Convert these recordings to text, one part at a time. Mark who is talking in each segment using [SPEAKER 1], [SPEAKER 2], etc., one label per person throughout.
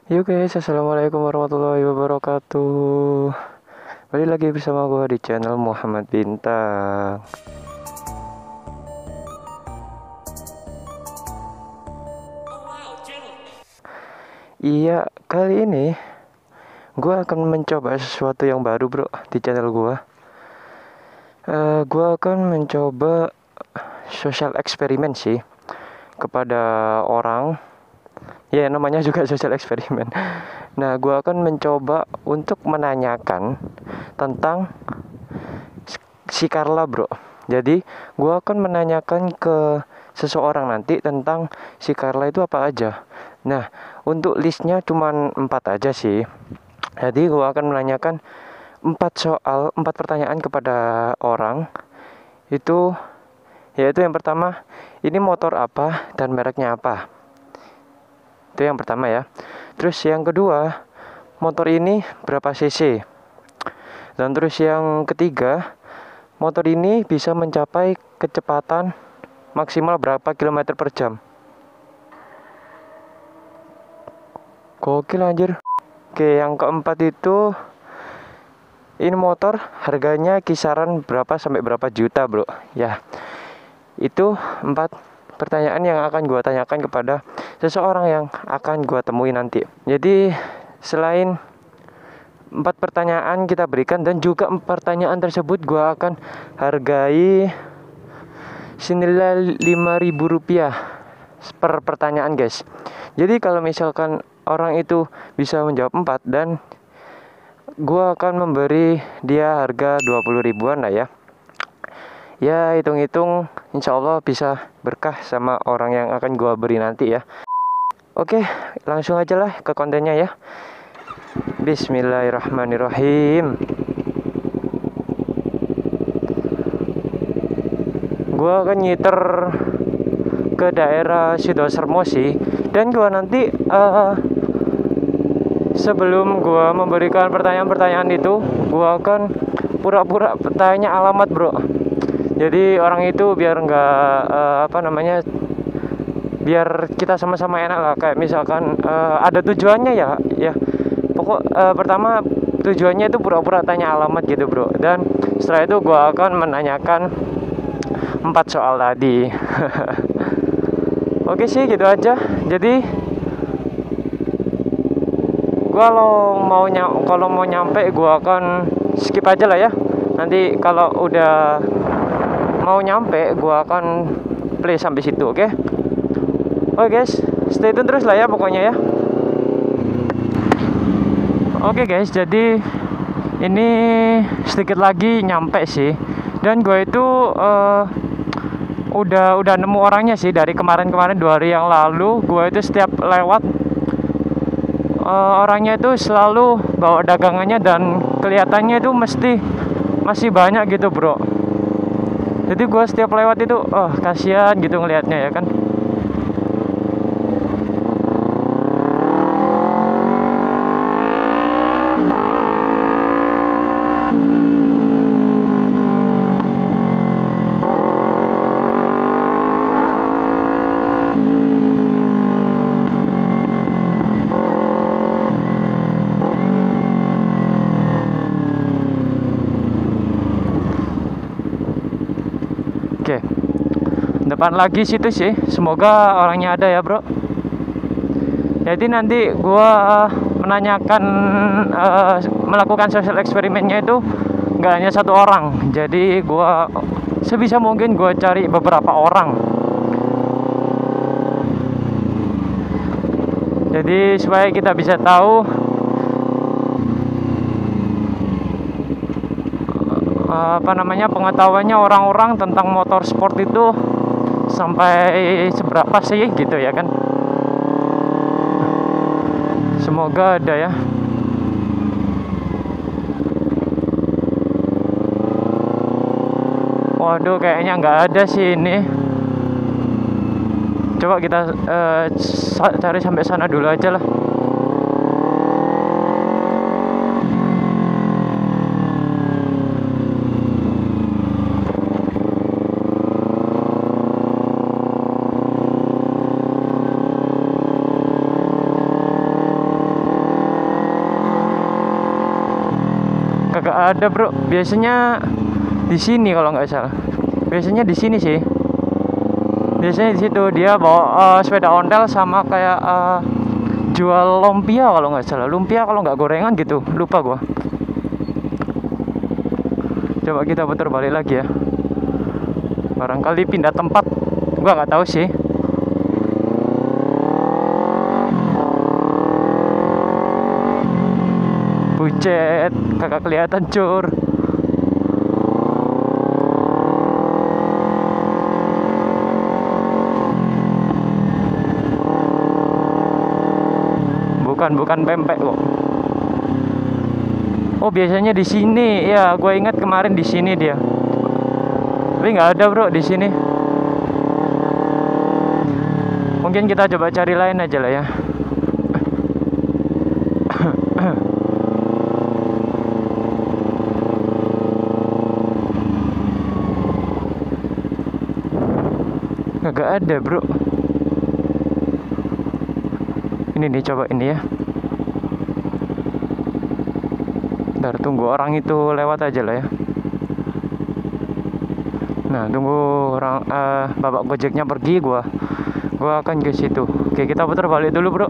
[SPEAKER 1] Yuk guys, assalamualaikum warahmatullahi wabarakatuh. Balik lagi bersama gue di channel Muhammad Bintang. Iya, kali ini gue akan mencoba sesuatu yang baru bro di channel gue. Gue akan mencoba social eksperimen sih kepada orang. Ya namanya juga social eksperimen. Nah, gue akan mencoba untuk menanyakan tentang si Carla bro. Jadi gue akan menanyakan ke seseorang nanti tentang si Carla itu apa aja. Nah, untuk listnya cuma 4 aja sih. Jadi gue akan menanyakan 4 pertanyaan kepada orang. Itu yaitu yang pertama, ini motor apa dan mereknya apa. Itu yang pertama ya. Terus yang kedua, motor ini berapa cc. Dan terus yang ketiga, motor ini bisa mencapai kecepatan maksimal berapa kilometer per jam. Gokil anjir. Oke, yang keempat itu, ini motor harganya kisaran berapa sampai berapa juta bro. Ya, itu 4 pertanyaan yang akan gue tanyakan kepada seseorang yang akan gue temui nanti. Jadi selain 4 pertanyaan kita berikan, dan juga pertanyaan tersebut gue akan hargai senilai Rp5.000 per pertanyaan guys. Jadi kalau misalkan orang itu bisa menjawab 4, dan gue akan memberi dia harga 20 ribuan lah ya. Ya hitung-hitung insya Allah bisa berkah sama orang yang akan gue beri nanti ya. Oke, langsung aja lah ke kontennya ya. Bismillahirrahmanirrahim. Gue akan ngiter ke daerah Sidosermo sih. Dan gue nanti sebelum gue memberikan pertanyaan-pertanyaan itu, gue akan pura-pura tanya alamat bro. Jadi orang itu biar nggak biar kita sama-sama enak lah. Kayak misalkan ada tujuannya ya. Pertama tujuannya itu pura-pura tanya alamat gitu bro. Dan setelah itu gue akan menanyakan 4 soal tadi. Oke sih gitu aja. Jadi kalau mau nyampe gue akan skip aja lah ya. Nanti kalau udah mau nyampe gue akan play sampai situ, oke? Oke guys, stay tune terus lah ya pokoknya ya. Oke guys, jadi ini sedikit lagi nyampe sih. Dan gue itu udah nemu orangnya sih dari kemarin 2 hari yang lalu. Gue itu setiap lewat orangnya itu selalu bawa dagangannya, dan kelihatannya itu masih banyak gitu bro. Jadi gue setiap lewat itu kasihan gitu ngelihatnya ya kan. Oke, depan lagi situ sih. Semoga orangnya ada ya bro. Jadi nanti gue menanyakan melakukan social eksperimennya itu nggak hanya 1 orang. Jadi gue sebisa mungkin gue cari beberapa orang. Jadi supaya kita bisa tahu pengetahuannya orang-orang tentang motor sport itu sampai seberapa sih gitu ya kan. Semoga ada ya. Waduh, kayaknya nggak ada sih ini. Coba kita cari sampai sana dulu aja lah. Kagak ada bro, biasanya di sini kalau nggak salah. Biasanya di sini sih. Biasanya di situ dia bawa sepeda ontel sama kayak jual lumpia kalau nggak salah. Lumpia kalau nggak gorengan gitu, lupa gua. Coba kita putar balik lagi ya. Barangkali pindah tempat, gua nggak tahu sih. Bucet, kagak kelihatan cur. Bukan pempek kok. Oh biasanya di sini ya, gue ingat kemarin di sini dia. Tapi nggak ada bro di sini. Mungkin kita coba cari lain aja lah ya. Nggak ada bro. Ini nih, coba ini ya. Bentar, tunggu orang itu lewat aja lah ya. Nah, tunggu orang bapak gojeknya pergi, gua akan ke situ. Oke, kita putar balik dulu, bro.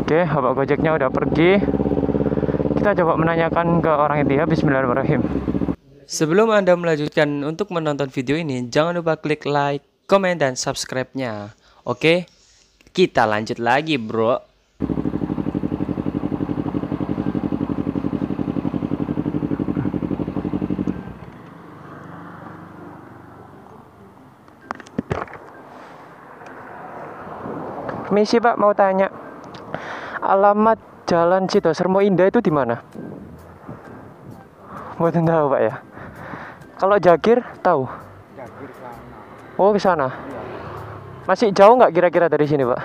[SPEAKER 1] Oke, bapak gojeknya udah pergi. Kita coba menanyakan ke orang itu ya. Bismillahirrahmanirrahim.
[SPEAKER 2] Sebelum Anda melanjutkan untuk menonton video ini, jangan lupa klik like, komen, dan subscribe-nya. Oke, kita lanjut lagi, bro.
[SPEAKER 1] Permisi Pak, mau tanya. Alamat Jalan Cito Sermo Indah itu di mana? Mboten tahu Pak ya. Kalau Jagir tahu?
[SPEAKER 3] Jagir sana.
[SPEAKER 1] Oh, ke sana.
[SPEAKER 3] Iya.
[SPEAKER 1] Masih jauh nggak kira-kira dari sini, Pak?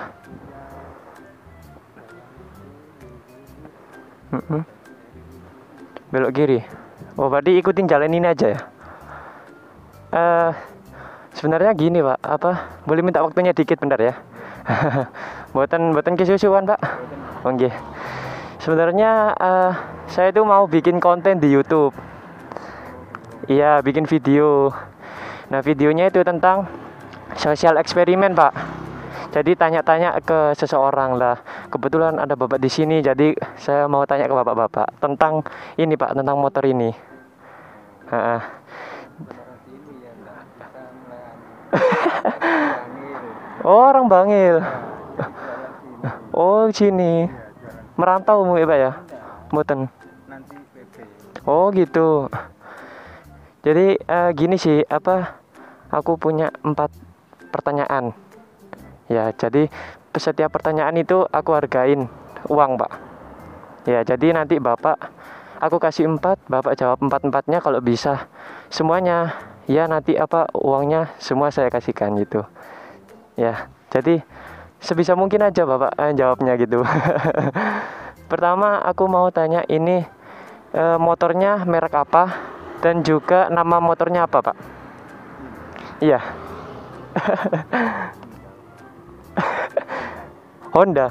[SPEAKER 1] Belok kiri. Oh, berarti ikutin jalan ini aja ya. Sebenarnya gini, Pak. Apa? Boleh minta waktunya dikit bentar ya? buatan kesusuan, Pak. Oke. Sebenarnya saya itu mau bikin konten di YouTube. Iya, bikin video. Nah, videonya itu tentang sosial eksperimen, Pak. Jadi tanya-tanya ke seseorang lah. Kebetulan ada bapak di sini, jadi saya mau tanya ke bapak-bapak tentang ini, Pak, tentang motor ini. Oh, orang Bangil. Oh, sini. Merantau mu ya, Pak ya? Mboten.
[SPEAKER 3] Nanti PP.
[SPEAKER 1] Oh, gitu. Jadi gini sih, apa? Aku punya 4 pertanyaan. Ya, jadi setiap pertanyaan itu aku hargain uang, Pak. Ya, jadi nanti Bapak aku kasih 4, Bapak jawab 4-4-nya kalau bisa. Semuanya ya nanti apa uangnya semua saya kasihkan gitu. Ya, jadi sebisa mungkin aja Bapak jawabnya gitu. Pertama aku mau tanya ini motornya merek apa dan juga nama motornya apa, Pak? Iya. Honda.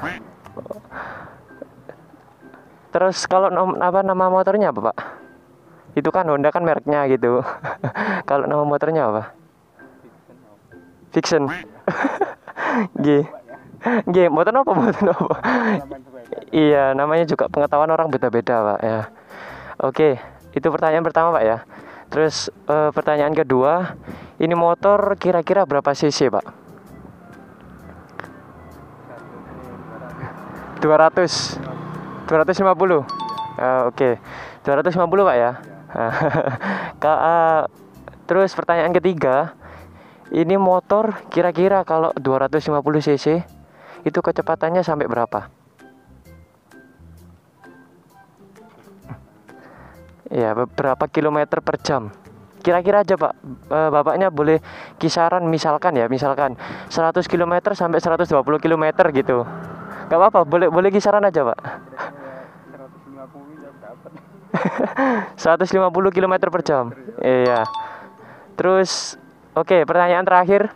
[SPEAKER 1] Terus kalau nama motornya apa, Pak? Itu kan Honda kan mereknya gitu. Kalau nama motornya apa? Fiction. G. Motor apa? Iya, namanya juga pengetahuan orang beda-beda, Pak ya. Oke, itu pertanyaan pertama, Pak ya. Terus pertanyaan kedua, ini motor kira-kira berapa cc, Pak? 250. Oke. 250, Pak ya. Terus pertanyaan ketiga, ini motor kira-kira kalau 250 cc itu kecepatannya sampai berapa? Ya, berapa kilometer per jam? Kira-kira aja, Pak. Bapaknya boleh kisaran misalkan 100 km sampai 120 km gitu. Gak apa-apa, boleh kisaran aja, Pak. 150 km per jam. Iya. Terus oke, pertanyaan terakhir.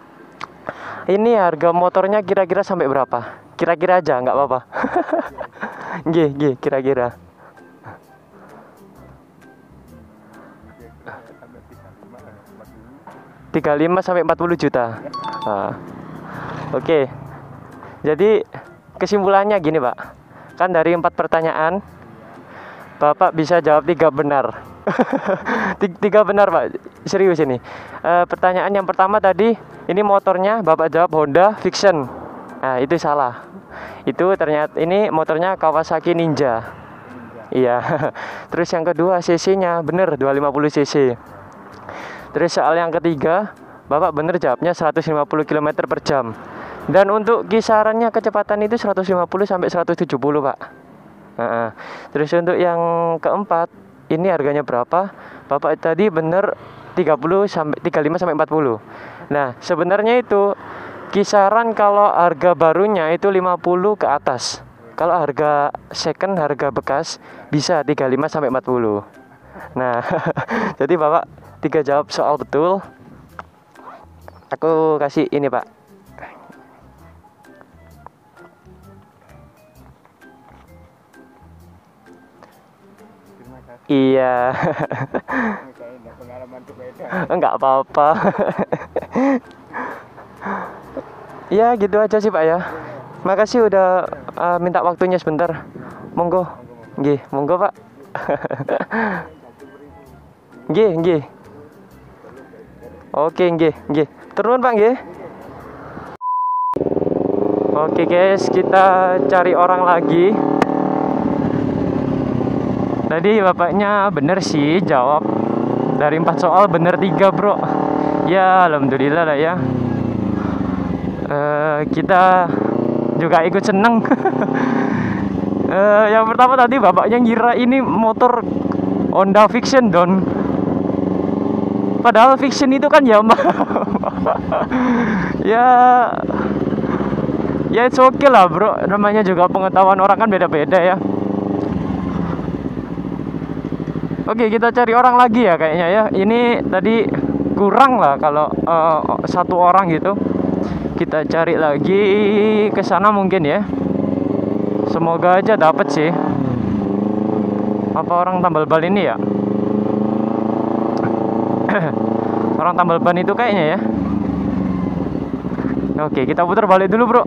[SPEAKER 1] Ini harga motornya kira-kira sampai berapa? Kira-kira aja, nggak apa-apa. Nggih, kira-kira.
[SPEAKER 3] Sampai
[SPEAKER 1] 35 sampai 40 juta. Nah, oke. Jadi kesimpulannya gini, Pak. Kan dari 4 pertanyaan, Bapak bisa jawab 3 benar. 3 benar, Pak. Serius ini. Pertanyaan yang pertama tadi, ini motornya Bapak jawab Honda Vision. Nah, itu salah. Itu ternyata ini motornya Kawasaki Ninja. Iya. Terus yang kedua cc-nya bener 250 cc. Terus soal yang ketiga, Bapak bener jawabnya 150 km per jam. Dan untuk kisarannya kecepatan itu 150 sampai 170, Pak. Terus untuk yang keempat, ini harganya berapa? Bapak tadi bener 35 sampai 40. Nah, sebenarnya itu kisaran kalau harga barunya itu 50 ke atas. Kalau harga second, harga bekas bisa 35 sampai 40. Nah, jadi Bapak 3 jawab soal betul. Aku kasih ini, Pak.
[SPEAKER 3] terima kasih.
[SPEAKER 1] Iya.
[SPEAKER 3] Saya enggak pengalaman sepeda.
[SPEAKER 1] Enggak apa-apa. Ya gitu aja sih, Pak ya. Makasih udah minta waktunya sebentar. Monggo. Nggih, monggo, Pak. Nggih. Oke, nggih. Turun, Pak, nggih. Oke, guys, kita cari orang lagi. Tadi bapaknya bener sih jawab. Dari 4 soal bener 3, bro. Ya, alhamdulillah lah ya. Kita juga ikut seneng. Yang pertama tadi bapaknya ngira ini motor Honda Vision, Don. Padahal Vision itu kan Yamaha. Ya it's okay lah, bro. Namanya juga pengetahuan orang kan beda-beda ya. Oke, kita cari orang lagi ya kayaknya ya. Ini tadi kurang lah kalau 1 orang gitu. Kita cari lagi ke sana mungkin ya. Semoga aja dapat sih. Apa orang tambal ban ini ya? Orang tambal ban itu kayaknya ya. Oke, kita putar balik dulu, bro.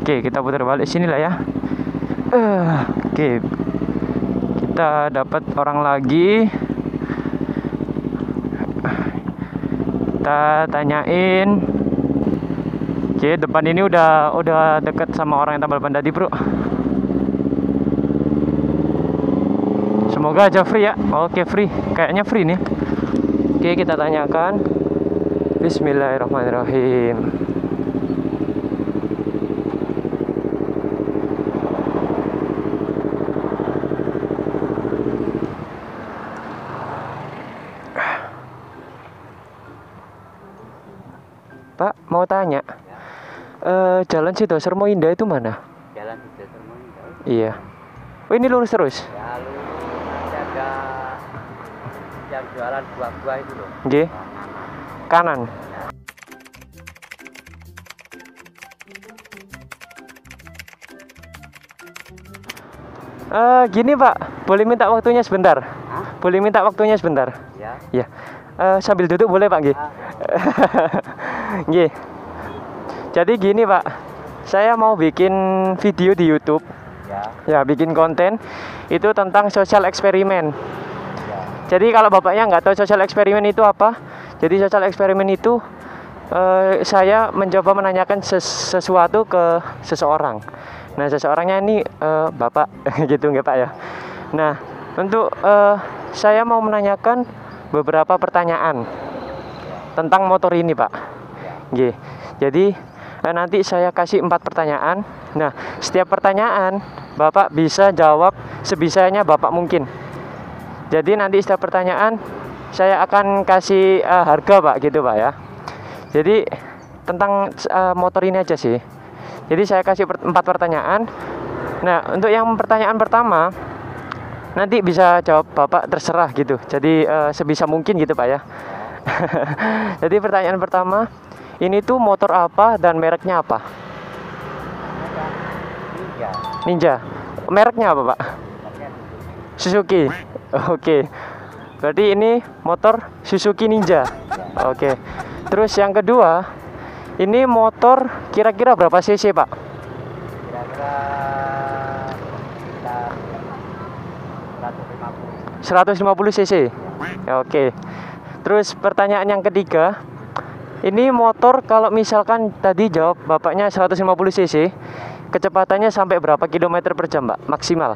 [SPEAKER 1] Oke, kita putar balik sini lah ya. Oke, kita dapat orang lagi. Kita tanyain. Oke, depan ini udah deket sama orang yang tambal ban tadi, bro. Semoga aja free ya. Oke, free. Kayaknya free nih. Oke, kita tanyakan. Bismillahirrahmanirrahim. Pak, mau tanya. Jalan Sidosermo Indah itu mana?
[SPEAKER 4] Jalan Sidosermo Indah.
[SPEAKER 1] Iya. Oh, ini lurus terus?
[SPEAKER 4] Ya lu nanti ada yang jualan buah-buah itu loh.
[SPEAKER 1] Nggih. Kanan. Gini, Pak. Boleh minta waktunya sebentar?
[SPEAKER 4] Hah?
[SPEAKER 1] Boleh minta waktunya sebentar?
[SPEAKER 4] Ya.
[SPEAKER 1] Ya. Sambil duduk boleh, Pak, nggih? Nggih. Jadi gini, Pak. Saya mau bikin video di YouTube.
[SPEAKER 4] Ya.
[SPEAKER 1] Ya, bikin konten itu tentang sosial eksperimen.
[SPEAKER 4] Ya.
[SPEAKER 1] Jadi kalau bapaknya nggak tahu sosial eksperimen itu apa, jadi sosial eksperimen itu saya mencoba menanyakan sesuatu ke seseorang. Nah, seseorangnya ini bapak, gitu nggak, Pak ya? Nah, untuk saya mau menanyakan beberapa pertanyaan tentang motor ini, Pak. Nggih. Jadi nanti saya kasih 4 pertanyaan. Nah, setiap pertanyaan Bapak bisa jawab sebisanya Bapak mungkin. Jadi nanti setiap pertanyaan saya akan kasih harga, Pak, gitu, Pak ya. Jadi tentang motor ini aja sih. Jadi saya kasih 4 pertanyaan. Nah, untuk yang pertanyaan pertama, Nanti bisa jawab Bapak terserah gitu. Jadi sebisa mungkin gitu Pak ya. Jadi pertanyaan pertama, ini tuh motor apa dan mereknya apa?
[SPEAKER 4] Ninja.
[SPEAKER 1] Ninja. Mereknya apa Pak?
[SPEAKER 4] Makanya
[SPEAKER 1] Suzuki. Oke. Berarti ini motor Suzuki Ninja. Oke. Terus yang kedua, ini motor kira-kira berapa cc Pak?
[SPEAKER 4] kira-kira kita 150.
[SPEAKER 1] 150 cc. Oke. Terus pertanyaan yang ketiga, ini motor kalau misalkan tadi jawab Bapaknya 150 cc, kecepatannya sampai berapa kilometer per jam Pak? Maksimal.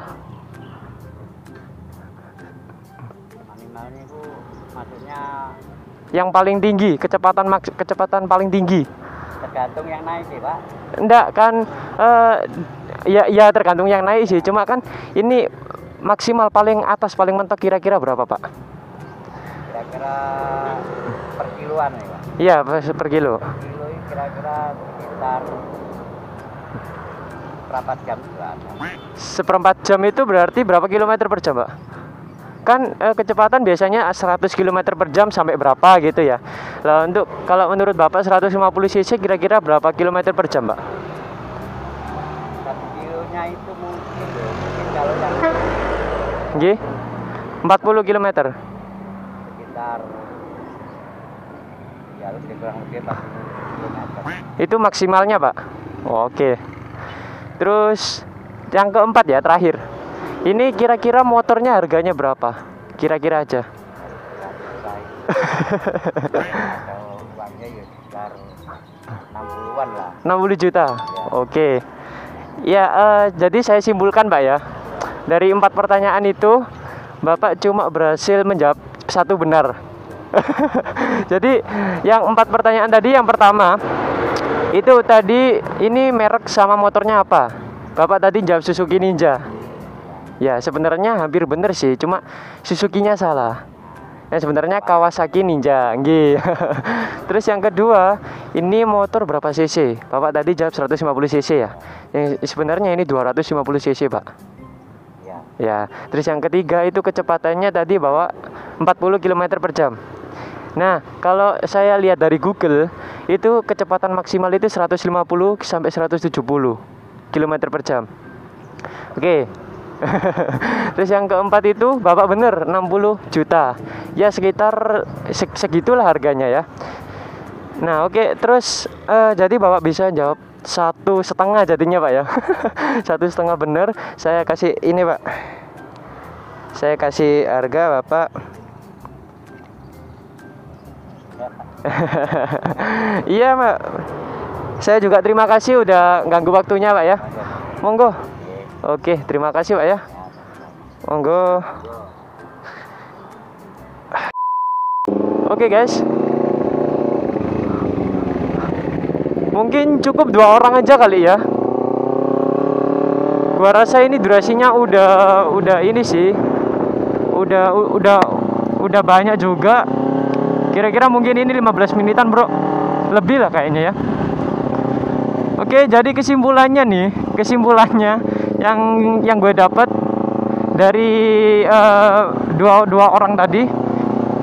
[SPEAKER 4] Minimal ini Bu, maksudnya
[SPEAKER 1] Yang paling tinggi, kecepatan paling tinggi.
[SPEAKER 4] tergantung yang naik sih Pak.
[SPEAKER 1] Enggak kan, ya tergantung yang naik sih. Cuma kan ini maksimal paling atas paling mentok kira-kira berapa Pak?
[SPEAKER 4] Kira-kira per kiloan nih Pak.
[SPEAKER 1] Iya per kilo.
[SPEAKER 4] Kilo ini kira-kira sekitar berapa jam juga ada.
[SPEAKER 1] Seperempat jam itu berarti berapa kilometer per jam Pak? Kan kecepatan biasanya 100 km per jam sampai berapa gitu ya. Lah untuk kalau menurut Bapak 150 cc kira-kira berapa kilometer per jam Pak?
[SPEAKER 4] 1 kilonya itu mungkin kalau yang
[SPEAKER 1] Nggih. 40 km.
[SPEAKER 4] sekitar ya lebih kurang lebih 40 kilometer.
[SPEAKER 1] Itu maksimalnya Pak. Oke. Terus yang keempat ya terakhir. Ini kira-kira motornya harganya berapa? Kira-kira aja.
[SPEAKER 4] Kalau uangnya ya sekitar 60-an lah.
[SPEAKER 1] 60 juta. Oke. Ya, jadi saya simpulkan Pak ya. Dari 4 pertanyaan itu, Bapak cuma berhasil menjawab 1 benar. Jadi yang 4 pertanyaan tadi, yang pertama itu tadi ini merek sama motornya apa? Bapak tadi jawab Suzuki Ninja. Ya sebenarnya hampir bener sih, cuma Suzuki-nya salah. Ya sebenarnya Kawasaki Ninja, nggih. Terus yang kedua, ini motor berapa cc? Bapak tadi jawab 150 cc ya. Yang sebenarnya ini 250 cc, Pak.
[SPEAKER 4] Ya.
[SPEAKER 1] Ya. Terus yang ketiga itu kecepatannya tadi bawa 40 km per jam. Nah, kalau saya lihat dari Google, itu kecepatan maksimal itu 150 sampai 170 km per jam. Oke. Terus yang keempat itu Bapak bener 60 juta. Ya sekitar segitulah harganya ya. Nah oke. Terus jadi Bapak bisa jawab 1,5 jadinya Pak ya. 1,5 bener. Saya kasih ini Pak. Saya kasih harga Bapak. Iya Pak. Saya juga terima kasih udah ganggu waktunya Pak ya. Monggo. Oke, terima kasih Pak ya. Monggo. Oke guys. Mungkin cukup 2 orang aja kali ya. Gua rasa ini durasinya udah ini sih. Udah banyak juga. Kira-kira mungkin ini 15 menitan, Bro. Lebih lah kayaknya ya. Oke, jadi kesimpulannya yang gue dapat dari dua orang tadi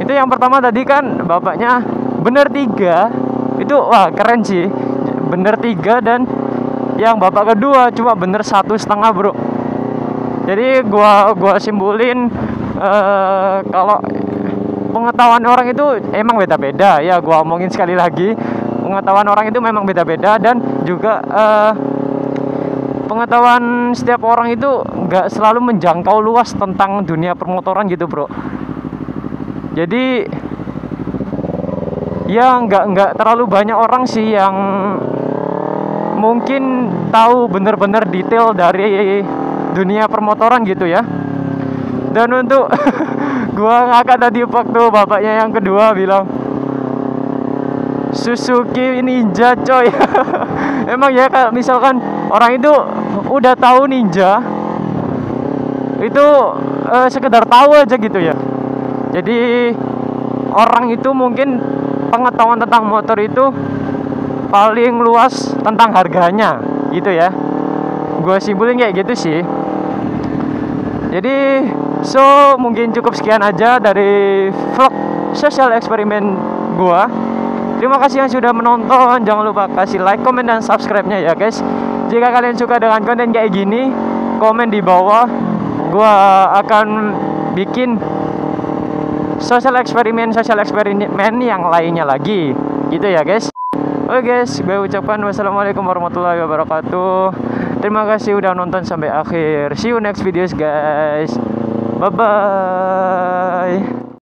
[SPEAKER 1] itu, yang pertama tadi kan bapaknya bener 3, itu wah keren sih, bener 3, dan yang bapak kedua cuma bener 1,5 Bro. Jadi gua simpulin kalau pengetahuan orang itu emang beda-beda ya. Gua omongin sekali lagi, pengetahuan orang itu memang beda-beda, dan juga pengetahuan setiap orang itu nggak selalu menjangkau luas tentang dunia permotoran gitu Bro. Jadi ya nggak terlalu banyak orang sih yang mungkin tahu bener-bener detail dari dunia permotoran gitu ya. Dan untuk gua ngakak tadi waktu bapaknya yang kedua bilang Suzuki Ninja coy. Emang ya kalau misalkan orang itu udah tahu Ninja, itu sekedar tahu aja gitu ya. Jadi orang itu mungkin pengetahuan tentang motor itu paling luas tentang harganya gitu ya. Gue simpulin kayak gitu sih. Jadi So mungkin cukup sekian aja dari vlog social eksperimen gua. Terima kasih yang sudah menonton. Jangan lupa kasih like, komen, dan subscribe-nya ya guys. Jika kalian suka dengan konten kayak gini, komen di bawah. Gua akan bikin social eksperimen yang lainnya lagi. Gitu ya guys. Oke guys, gue ucapkan wassalamualaikum warahmatullahi wabarakatuh. Terima kasih udah nonton sampai akhir. See you next videos guys. Bye bye.